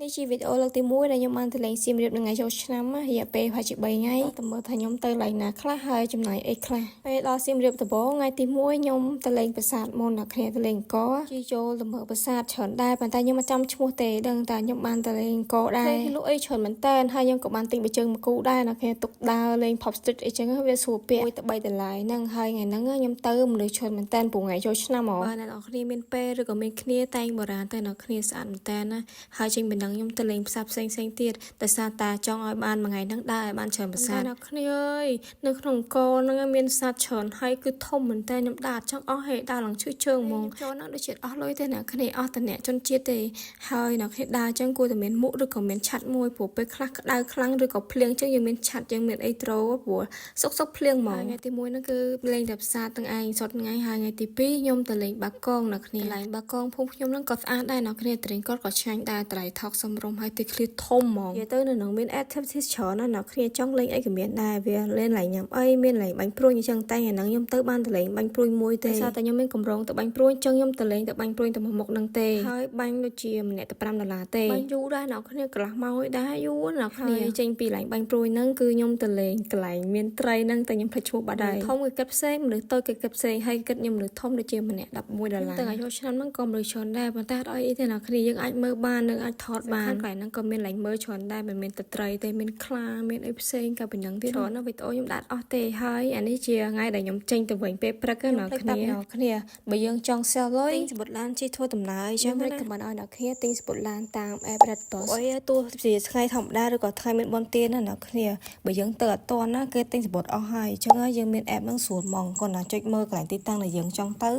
នេះជាវីដេអូលើកទី1ដែលខ្ញុំបានទៅលេងសៀមរាបនៅថ្ងៃចូលឆ្នាំរយៈពេលប្រហែលជា3ថ្ងៃតើមើលថាខ្ញុំទៅឡើងណាខ្លះហើយចំណាយអីខ្លះពេលដល់សៀមរាបដំបូងថ្ងៃទី1ខ្ញុំទៅលេងប្រាសាទមុនអ្នកគ្នាទៅលេងអង្គរជិះចូលទៅមើលប្រាសាទច្រើនដែរប៉ុន្តែខ្ញុំមិនចាំឈ្មោះទេដឹងតែខ្ញុំបានទៅលេងអង្គរដែរលក់អីច្រើនមែនតើហើយខ្ញុំក៏បានទិញប៊ីជើងមកគូដែរអ្នកគ្នាទុកដើរលេង Pop Street អីចឹងវាស្រួលពាក់1ទៅ3ដុល្លារហ្នឹងហើយថ្ងៃហ្នឹងខ្ញុំទៅមនុស្សច្រើនមែនតើព្រោះថ្ងៃចូលឆ្នាំហ្មងបើអ្នកនរគ្នាមានពេលឬក៏មានគ្នាតែងបុរាណទៅអ្នកគ្នាស្អាតមែនតើណាហើយចេញពីហ្នឹងខ្ញុំទៅលេងផ្សារផ្សេងទៀតដោយសារតាចង់ឲ្យបានមួយថ្ងៃហ្នឹងដែរឲ្យបានច្រើនប្រាសាទអ្នកគ្នាអើយនៅក្នុងអង្គរហ្នឹងមានប្រាសាទច្រើនហើយគឺធំមែនតើខ្ញុំដើរចង់អស់ហេដើរឡើងឈឺជើងហ្មងចូលហ្នឹងដូចជាអស់លុយទេអ្នកគ្នាអស់តែអ្នកជនជាតិទេហើយអ្នកគ្នាដើរចឹងគួរតែមានមុខឬក៏មានឆាត់មួយព្រោះពេលខ្លះក្តៅខ្លាំងឬក៏ភ្លៀងចឹងយើងមានឆាត់យើងមានអីត្រូព្រោះសុកភ្លៀងហ្មងថ្ងៃទី1ហ្នឹងគឺលេងតែប្រាសាទទាំងឯងសុទ្ធថ្ងៃហើយថ្ងៃទី2ខ្ញុំទៅលេងបាកងអ្នកគ្នាឡើងបាកងភូមិខ្ញុំហ្នឹងក៏ស្អាតដែរអ្នកគ្នាត្រេងគាត់ក៏ឆ្ងាញ់ដែរត្រៃថោកសំរុំហើយទីឃ្លៀធំហ្មងនិយាយទៅនៅនឹងមាន activities ច្រើនណាស់អ្នកគ្នាចង់លេងអីក៏មានដែរវាលេងឡើងញ៉ាំអីមានលេងបាញ់ព្រួយអញ្ចឹងតែថ្ងៃហ្នឹងខ្ញុំទៅបានទៅលេងបាញ់ព្រួយមួយទេដោយសារតែខ្ញុំមានកម្រងទៅបាញ់ព្រួយអញ្ចឹងខ្ញុំទៅលេងទៅបាញ់ព្រួយទៅមុខហ្នឹងទេហើយបាញ់ដូចជាម្នាក់ទៅ$5ទេបាញ់យូរដែរអ្នកគ្នាកន្លះម៉ោងឲ្យដែរយូរអ្នកគ្នាចេញពីឡើងបាញ់ព្រួយហ្នឹងគឺខ្ញុំទៅលេងកន្លែងមានត្រីហ្នឹងតែខ្ញុំភ្លេចឈ្មោះបាត់ហើយធំគឺគិតផ្សេងមនុស្សតូចគឺគិតផ្សេងហើយគិតខ្ញុំមនុស្សធំដូចជាម្នាក់$11តែចូលឆ្នាំហ្នឹងក៏មនុស្សច្រើនដែរប៉ុន្តែអត់អីទេអ្នកគ្នាយើងអាចមើលបាននឹងអាចថតបានកន្លែងហ្នឹងក៏មានឡើងមើលច្រើនដែរមិនមែនតែត្រីទេមានខ្លាមានអីផ្សេងក៏ប៉ុណ្ណឹងទៀតច្រើនណាស់វីដេអូខ្ញុំដាក់អស់ទេហើយអានេះជាថ្ងៃដែលខ្ញុំចេញទៅវិញពេលព្រឹកណាគ្នាបើយើងចង់ sell លុយទិញសំបុត្រឡានជិះធ្វើដំណើរអីចឹងមិនក៏មិនឲ្យអ្នកគ្នាទិញសំបុត្រឡានតាម app Red Bus អីទោះជាថ្ងៃធម្មតាឬក៏ថ្ងៃមានបុណ្យទានណាអ្នកគ្នាបើយើងទៅអត់ទាន់ណាគេទិញសំបុត្រអស់ហើយអញ្ចឹងយើងមាន app ហ្នឹងស្រួលហ្មងគាត់ណាចុចមើលកន្លែងទីតាំងដែលយើងចង់ទៅ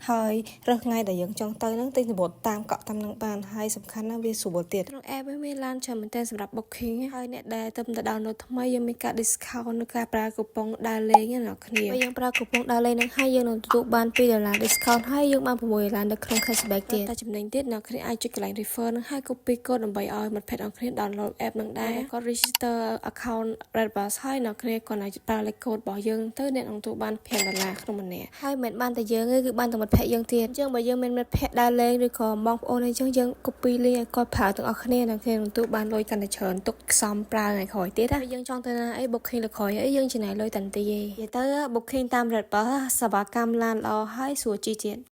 ហើយរើសថ្ងៃដែលយើងចង់ទៅហ្នឹងទិញសំបុត្រតាមកក់តាមហ្នឹងបានហើយសំខាន់ណាស់វាស្រួលទៀតក្នុង app វាមានឡានច្រើនមែនតើសម្រាប់ booking ហើយអ្នកដែលទៅ download ថ្មីយើងមានការ discount នៅការប្រើកូប៉ុងដើរលេងណាអ្នកគ្នាបើយើងប្រើកូប៉ុងដើរលេងហ្នឹងហើយយើងនឹងទទួលបាន$2 discount ហើយយើងបាន$6នៅក្នុង cashback ទៀតតែចំណេញទៀតអ្នកគ្នាអាចចុចកន្លែង refer ហ្នឹងហើយ copy code ដើម្បីឲ្យមិត្តភ័ក្តិអ្នកគ្នា download app ហ្នឹងដែរគាត់ register account Red Bus ហើយអ្នកគ្នាគាត់អាចប្រើលេខ code របស់យើងទៅអ្នកនឹងទទួលបាន$5ក្នុងម្នាក់ហើយមិនបានតែយើងទេគឺបានតែមិត្តភ័ក្តិយើងទៀតអញ្ចឹងបើយើងមានមិត្តភ័ក្តិដើរលេងឬក៏បងប្អូនអីចឹងយើង copy link ឲ្យគាត់ប្រើទាំងអស់គ្នាអ្នកគ្នានឹងទទួលបានលុយកាន់តែច្រើនទុកខ្សំប្រើថ្ងៃក្រោយទៀតណាយើងចង់ទៅណាអី booking លើក្រោយអីយើងចំណាយលុយតាន់ទីឯងនិយាយទៅ booking តាម Red Bus សេវាកម្មឡានល្អហើយស្រួលជិះទៀត